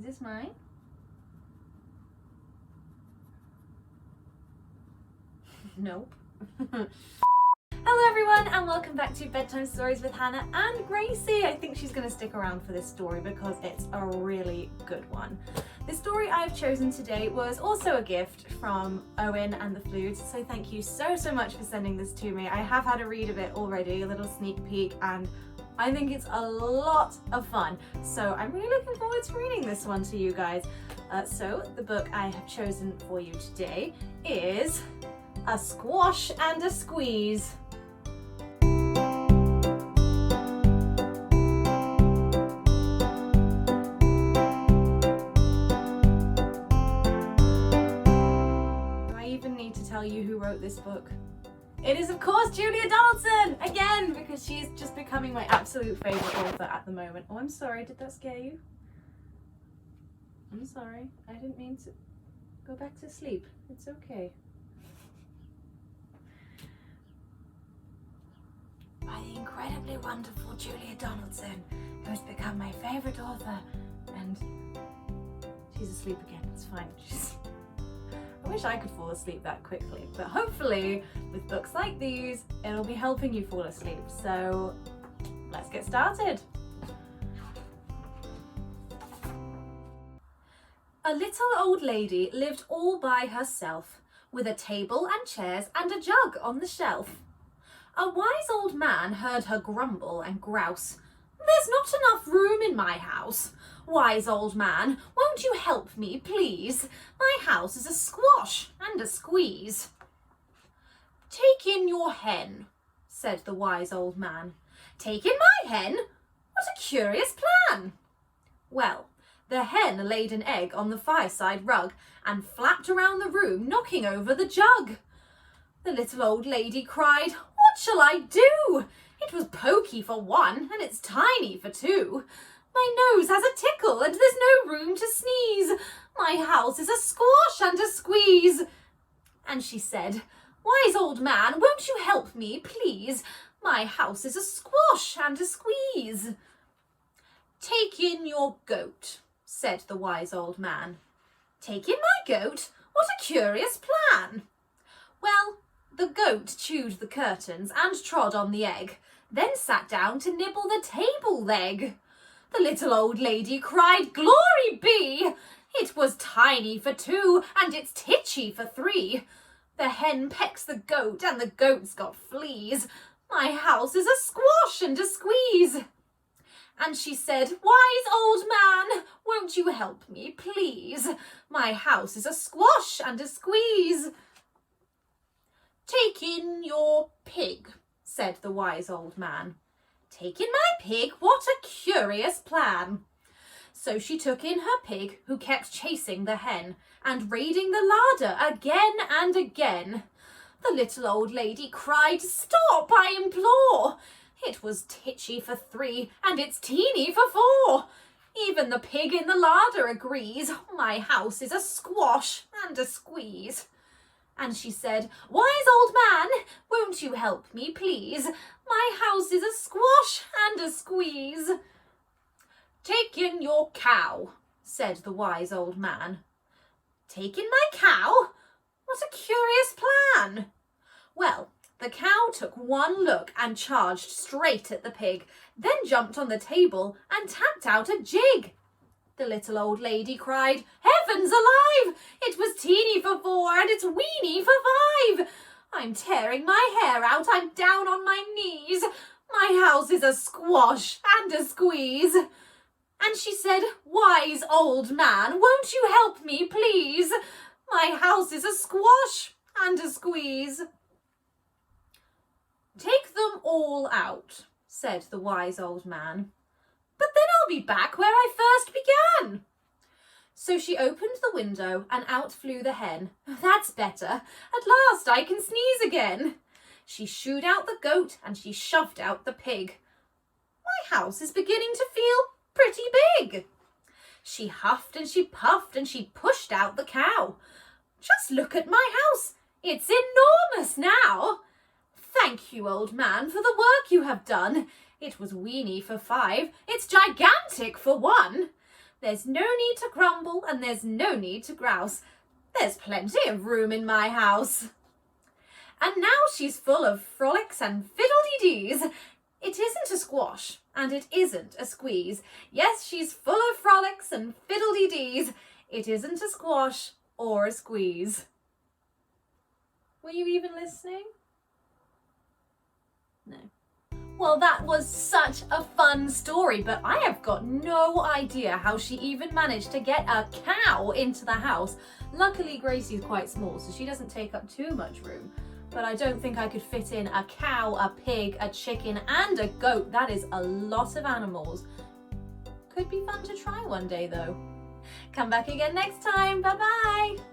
Is this mine? Nope. Hello everyone and welcome back to Bedtime Stories with Hannah and Gracie. I think she's going to stick around for this story because it's a really good one. The story I've chosen today was also a gift from Owen and the Flutes, so thank you so much for sending this to me. I have had a read of it already, a little sneak peek, and I think it's a lot of fun. So I'm really looking forward to reading this one to you guys. So the book I have chosen for you today is A Squash and a Squeeze. Tell you who wrote this book. It is of course Julia Donaldson, again, because she's just becoming my absolute favourite author at the moment. Oh, I'm sorry, did that scare you? I'm sorry, I didn't mean to. Go back to sleep, it's okay. By the incredibly wonderful Julia Donaldson, who's become my favourite author, and she's asleep again, it's fine. I wish I could fall asleep that quickly, but hopefully with books like these, it'll be helping you fall asleep. So let's get started. A little old lady lived all by herself, with a table and chairs and a jug on the shelf. A wise old man heard her grumble and grouse. "There's not enough room in my house. Wise old man, won't you help me, please? My house is a squash and a squeeze." "Take in your hen," said the wise old man. "Take in my hen? What a curious plan!" Well, the hen laid an egg on the fireside rug and flapped around the room, knocking over the jug. The little old lady cried, "What shall I do? It was pokey for one, and it's tiny for two. My nose has a tickle, and there's no room to sneeze. My house is a squash and a squeeze." And she said, "Wise old man, won't you help me, please? My house is a squash and a squeeze." "Take in your goat," said the wise old man. "Take in my goat? What a curious plan!" Well, the goat chewed the curtains and trod on the egg, then sat down to nibble the table leg. The little old lady cried, "Glory be! It was tiny for two, and it's titchy for three. The hen pecks the goat, and the goat's got fleas. My house is a squash and a squeeze." And she said, "Wise old man, won't you help me, please? My house is a squash and a squeeze." "Take in your pig," said the wise old man. "Take in my pig? What a curious plan!" So she took in her pig, who kept chasing the hen and raiding the larder again and again. The little old lady cried, "Stop, I implore! It was titchy for three, and it's teeny for four. Even the pig in the larder agrees. My house is a squash and a squeeze." And she said, "Wise old man, won't you help me, please? My house is a squash and a squeeze." "Take in your cow," said the wise old man. "Take in my cow? What a curious plan!" Well, the cow took one look and charged straight at the pig, then jumped on the table and tapped out a jig. The little old lady cried, "Heavens alive! It was teeny for four, and it's weeny for five. I'm tearing my hair out, I'm down on my knees. My house is a squash and a squeeze." And she said, "Wise old man, won't you help me, please? My house is a squash and a squeeze." "Take them all out," said the wise old man. "But then I'll be back where I first began." So she opened the window and out flew the hen. "That's better. At last I can sneeze again." She shooed out the goat and she shoved out the pig. "My house is beginning to feel pretty big." She huffed and she puffed and she pushed out the cow. "Just look at my house. It's enormous now." "Thank you, old man, for the work you have done. It was weeny for five. It's gigantic for one." There's no need to grumble and there's no need to grouse. There's plenty of room in my house. And now she's full of frolics and fiddle-dee-dees. It isn't a squash and it isn't a squeeze. Yes, she's full of frolics and fiddle-dee-dees. It isn't a squash or a squeeze. Were you even listening? No. Well, that was such a fun story, but I have got no idea how she even managed to get a cow into the house. Luckily, Gracie's quite small, so she doesn't take up too much room. But I don't think I could fit in a cow, a pig, a chicken, and a goat. That is a lot of animals. Could be fun to try one day, though. Come back again next time. Bye-bye.